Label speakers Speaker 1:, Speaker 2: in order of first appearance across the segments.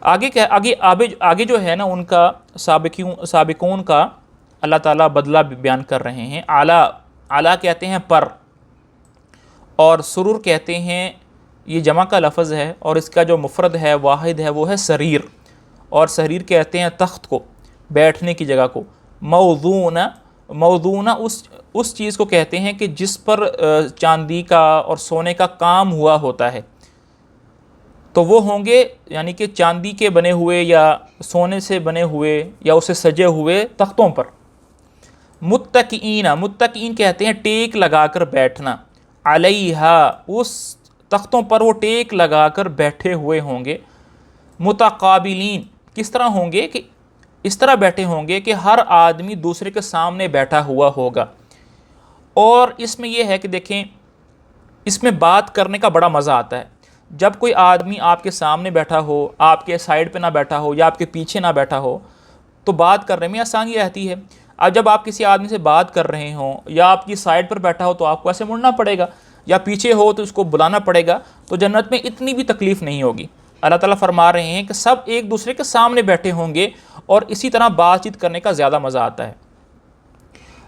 Speaker 1: آگے جو ہے نا ان کا سابقون کا اللہ تعالیٰ بدلہ بیان کر رہے ہیں. اعلیٰ کہتے ہیں پر، اور سرور کہتے ہیں، یہ جمع کا لفظ ہے اور اس کا جو مفرد ہے واحد ہے وہ ہے سریر، اور سریر کہتے ہیں تخت کو، بیٹھنے کی جگہ کو. موضونہ اس چیز کو کہتے ہیں کہ جس پر چاندی کا اور سونے کا کام ہوا ہوتا ہے، تو وہ ہوں گے یعنی کہ چاندی کے بنے ہوئے یا سونے سے بنے ہوئے یا اسے سجے ہوئے تختوں پر. متقین کہتے ہیں ٹیک لگا کر بیٹھنا، علیہا اس تختوں پر وہ ٹیک لگا کر بیٹھے ہوئے ہوں گے. متقابلین کس طرح ہوں گے کہ اس طرح بیٹھے ہوں گے کہ ہر آدمی دوسرے کے سامنے بیٹھا ہوا ہوگا. اور اس میں یہ ہے کہ دیکھیں اس میں بات کرنے کا بڑا مزہ آتا ہے. جب کوئی آدمی آپ کے سامنے بیٹھا ہو، آپ کے سائڈ پہ نہ بیٹھا ہو یا آپ کے پیچھے نہ بیٹھا ہو، تو بات کرنے میں آسانی رہتی ہے. اب جب آپ کسی آدمی سے بات کر رہے ہوں یا آپ کی سائڈ پر بیٹھا ہو تو آپ کو ایسے مڑنا پڑے گا، یا پیچھے ہو تو اس کو بلانا پڑے گا. تو جنت میں اتنی بھی تکلیف نہیں ہوگی. اللہ تعالیٰ فرما رہے ہیں کہ سب ایک دوسرے کے سامنے بیٹھے ہوں گے اور اسی طرح بات چیت کرنے کا زیادہ مزہ آتا ہے.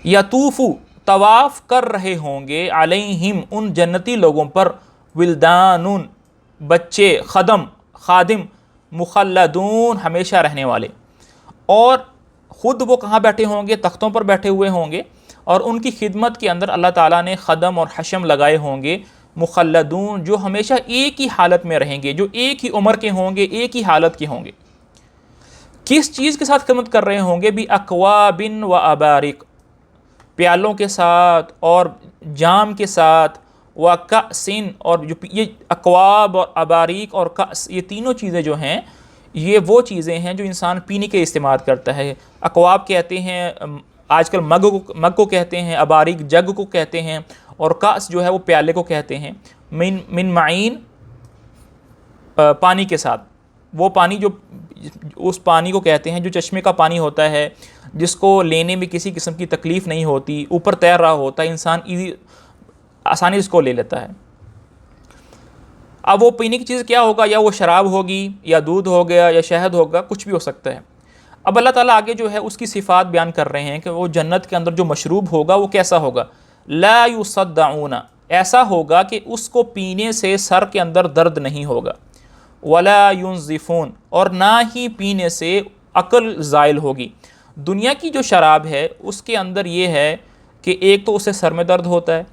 Speaker 1: یطوفو طواف کر رہے ہوں گے، علیہم ان جنتی لوگوں پر، ولدانون بچے، خادم، مخلدون ہمیشہ رہنے والے. اور خود وہ کہاں بیٹھے ہوں گے؟ تختوں پر بیٹھے ہوئے ہوں گے، اور ان کی خدمت کے اندر اللہ تعالیٰ نے خدم اور حشم لگائے ہوں گے. مخلدون جو ہمیشہ ایک ہی حالت میں رہیں گے، جو ایک ہی عمر کے ہوں گے، ایک ہی حالت کے ہوں گے. کس چیز کے ساتھ خدمت کر رہے ہوں گے؟ بھی اکواب و ابارق، پیالوں کے ساتھ اور جام کے ساتھ، و کأسن، اور جو یہ اکواب اور اباریک اور کأس یہ تینوں چیزیں جو ہیں یہ وہ چیزیں ہیں جو انسان پینے کے استعمال کرتا ہے. اکواب کہتے ہیں آج کل مگ کو کہتے ہیں، اباریک جگ کو کہتے ہیں، اور کأس جو ہے وہ پیالے کو کہتے ہیں. من معین پانی کے ساتھ، وہ پانی جو اس پانی کو کہتے ہیں جو چشمے کا پانی ہوتا ہے، جس کو لینے میں کسی قسم کی تکلیف نہیں ہوتی، اوپر تیر رہا ہوتا ہے، انسان آسانی اس کو لے لیتا ہے. اب وہ پینے کی چیز کیا ہوگا؟ یا وہ شراب ہوگی، یا دودھ ہو گیا، یا شہد ہوگا، کچھ بھی ہو سکتا ہے. اب اللہ تعالیٰ آگے جو ہے اس کی صفات بیان کر رہے ہیں کہ وہ جنت کے اندر جو مشروب ہوگا وہ کیسا ہوگا. لا یصدعون، ایسا ہوگا کہ اس کو پینے سے سر کے اندر درد نہیں ہوگا. ولا ینزفون، اور نہ ہی پینے سے عقل زائل ہوگی. دنیا کی جو شراب ہے اس کے اندر یہ ہے کہ ایک تو اسے سر میں درد ہوتا ہے،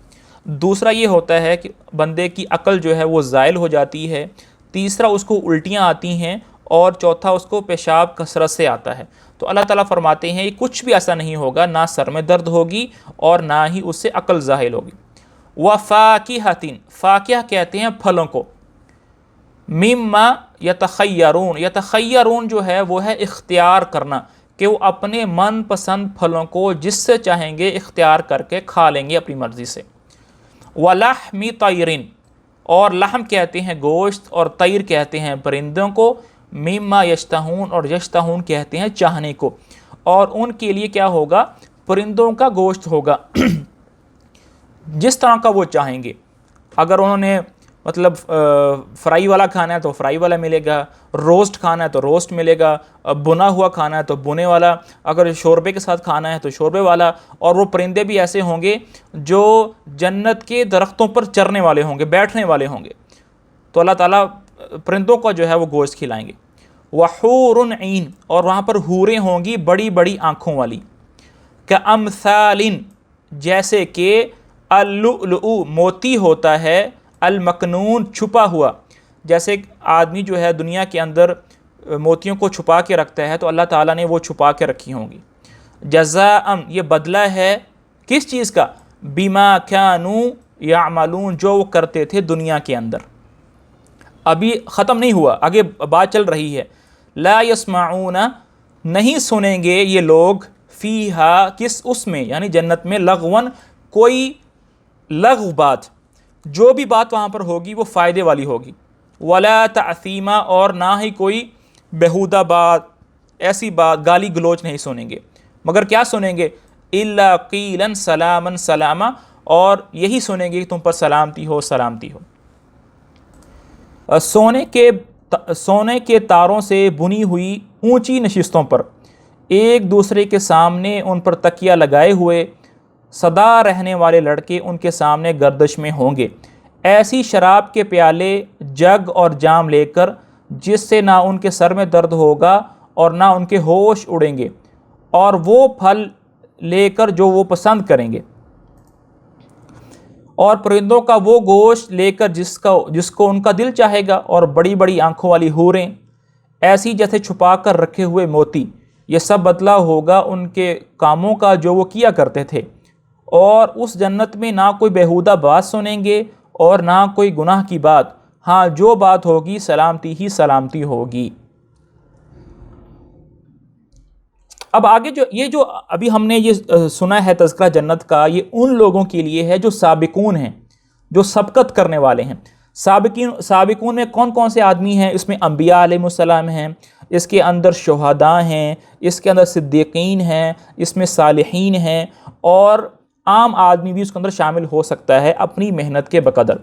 Speaker 1: دوسرا یہ ہوتا ہے کہ بندے کی عقل جو ہے وہ زائل ہو جاتی ہے، تیسرا اس کو الٹیاں آتی ہیں، اور چوتھا اس کو پیشاب کثرت سے آتا ہے. تو اللہ تعالیٰ فرماتے ہیں یہ کچھ بھی ایسا نہیں ہوگا، نہ سر میں درد ہوگی اور نہ ہی اس سے عقل زائل ہوگی. وفاکہۃ، فاکہہ کہتے ہیں پھلوں کو. مما یتخیرون، یتخیرون جو ہے وہ ہے اختیار کرنا، کہ وہ اپنے من پسند پھلوں کو جس سے چاہیں گے اختیار کر کے کھا لیں گے اپنی مرضی سے. وَلَحْمِ طَيْرٍ، اور لحم کہتے ہیں گوشت، اور طیر کہتے ہیں پرندوں کو. مما یشتہون، اور یشتہون کہتے ہیں چاہنے کو. اور ان کے لیے کیا ہوگا؟ پرندوں کا گوشت ہوگا جس طرح کا وہ چاہیں گے. اگر انہوں نے مطلب فرائی والا کھانا ہے تو فرائی والا ملے گا، روسٹ کھانا ہے تو روسٹ ملے گا، بنا ہوا کھانا ہے تو بنے والا، اگر شوربے کے ساتھ کھانا ہے تو شوربے والا. اور وہ پرندے بھی ایسے ہوں گے جو جنت کے درختوں پر چرنے والے ہوں گے، بیٹھنے والے ہوں گے. تو اللہ تعالیٰ پرندوں کا جو ہے وہ گوشت کھلائیں گے. وحور عین، اور وہاں پر حوریں ہوں گی بڑی بڑی آنکھوں والی. کامثال، جیسے کہ اللؤلؤ موتی ہوتا ہے، المکنون چھپا ہوا. جیسے آدمی جو ہے دنیا کے اندر موتیوں کو چھپا کے رکھتا ہے تو اللہ تعالیٰ نے وہ چھپا کے رکھی ہوں گی. جزاء، یہ بدلہ ہے کس چیز کا؟ بما کانوا یعملون، جو وہ کرتے تھے دنیا کے اندر. ابھی ختم نہیں ہوا، آگے بات چل رہی ہے. لا یسمعون، نہیں سنیں گے یہ لوگ، فیہا کس اس میں یعنی جنت میں، لغون کوئی لغو بات، جو بھی بات وہاں پر ہوگی وہ فائدے والی ہوگی. ولا تعثیما، اور نہ ہی کوئی بیہودہ بات، ایسی بات گالی گلوچ نہیں سنیں گے، مگر کیا سنیں گے؟ الا قیلا سلاما سلاما، اور یہی سنیں گے کہ تم پر سلامتی ہو، سلامتی ہو. سونے کے سونے کے تاروں سے بنی ہوئی اونچی نشستوں پر ایک دوسرے کے سامنے ان پر تکیہ لگائے ہوئے سدا رہنے والے لڑکے ان کے سامنے گردش میں ہوں گے، ایسی شراب کے پیالے، جگ اور جام لے کر جس سے نہ ان کے سر میں درد ہوگا اور نہ ان کے ہوش اڑیں گے، اور وہ پھل لے کر جو وہ پسند کریں گے، اور پرندوں کا وہ گوشت لے کر جس کو ان کا دل چاہے گا، اور بڑی بڑی آنکھوں والی حوریں ایسی جیسے چھپا کر رکھے ہوئے موتی۔ یہ سب بدلہ ہوگا ان کے کاموں کا جو وہ کیا کرتے تھے، اور اس جنت میں نہ کوئی بیہودہ بات سنیں گے اور نہ کوئی گناہ کی بات، ہاں جو بات ہوگی سلامتی ہی سلامتی ہوگی۔ اب آگے یہ جو ابھی ہم نے یہ سنا ہے تذکرہ جنت کا، یہ ان لوگوں کے لیے ہے جو سابقون ہیں، جو سبقت کرنے والے ہیں۔ سابقون میں کون کون سے آدمی ہیں؟ اس میں انبیاء علیہ السلام ہیں، اس کے اندر شہداء ہیں، اس کے اندر صدیقین ہیں، اس میں صالحین ہیں، اور عام آدمی بھی اس کے اندر شامل ہو سکتا ہے اپنی محنت کے بقدر۔